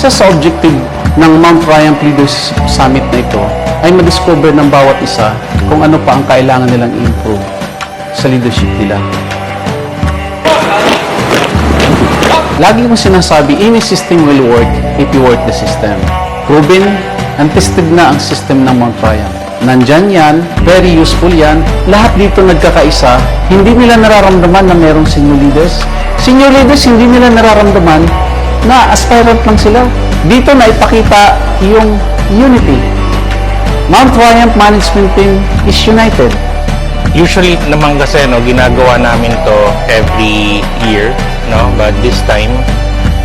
Isa sa objective ng Mount Triumph Leaders Summit na ito ay madiscover ng bawat isa kung ano pa ang kailangan nilang i-improve sa leadership nila. Lagi kong sinasabi, any system will work if you work the system. Proven and tested na ang system ng Mount Triumph. Nandyan yan, very useful yan. Lahat dito nagkakaisa. Hindi nila nararamdaman na merong senior leaders. Senior leaders, hindi nila nararamdaman na aspirant lang sila. Dito na ipakita yung unity. Mount Triumph Management Team is united. Usually naman kasi ginagawa namin to every year, but this time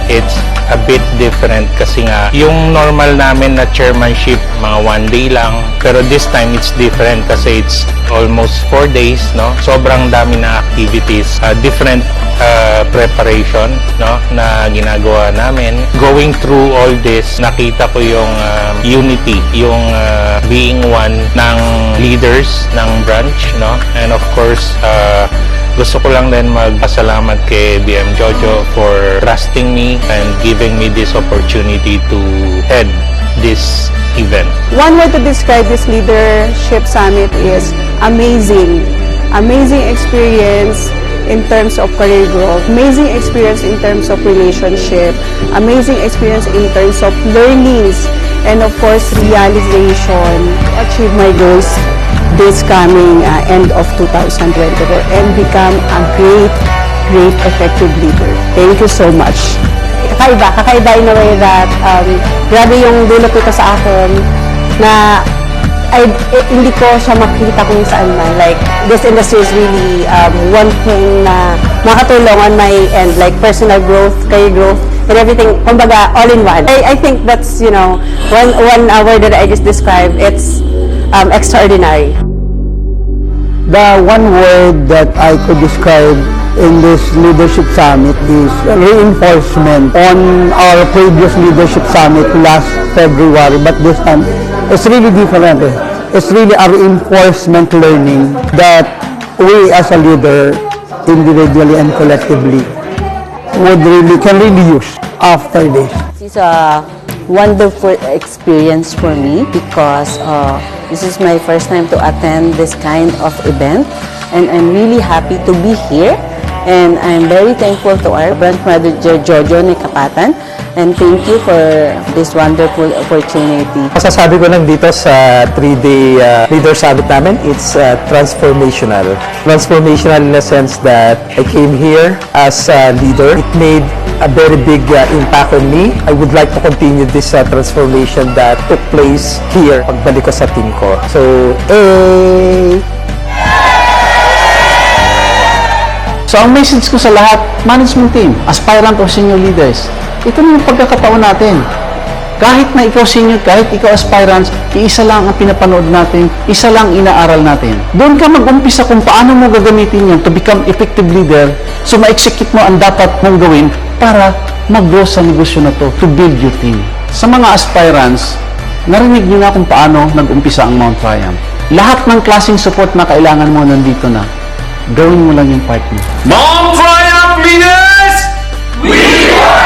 it's a bit different kasi nga yung normal namin na chairmanship mga 1 day lang, pero this time it's different kasi it's almost 4 days, sobrang dami na activities, different preparation na ginagawa namin. Going through all this, nakita ko yung unity, yung being one ng leaders ng branch, and of course gusto ko lang din magpasalamat kay BM Jojo for trusting me and giving me this opportunity to head this event. One word to describe this leadership summit is amazing. Amazing experience in terms of career growth, amazing experience in terms of relationship, amazing experience in terms of learnings, and of course realization. Achieve my goals this coming end of 2024 and become a great effective leader. Thank you so much. Kakaiba in a way that grabe yung dulot nito sa akin na hindi ko siya makita kung saan man. Like, this industry is really one thing na makatulong on my end, like personal growth, career growth, and everything, kumbaga, all in one. I think that's, one word that I just described, it's extraordinary. The one word that I could describe in this leadership summit is reinforcement on our previous leadership summit last February, but this time it's really different. It's really a reinforcement learning that we as a leader, individually and collectively, can really use after this. It's a wonderful experience for me because this is my first time to attend this kind of event, and I'm really happy to be here. And I'm very thankful to our branch manager Jojo Nekapatan, and thank you for this wonderful opportunity. Masasabi ko lang dito sa 3-day leader summit namin, it's transformational. Transformational in the sense that I came here as a leader. It made a very big impact on me. I would like to continue this transformation that took place here pagbalik ko sa team ko. So, So, ang message ko sa lahat, management team, aspirant or senior leaders, ito na yung pagkakataon natin. Kahit na ikaw senior, kahit ikaw aspirants, iisa lang ang pinapanood natin, isa lang inaaral natin. Doon ka mag-umpisa kung paano mo gagamitin yan to become effective leader, so ma-execute mo ang dapat mong gawin para mag-grow sa negosyo na to, to build your team. Sa mga aspirants, narinig niyo na kung paano nag-umpisa ang Mount Triumph. Lahat ng klaseng support na kailangan mo nandito na. Gawin mo lang yung part mo. Mount Triumph Leaders! We are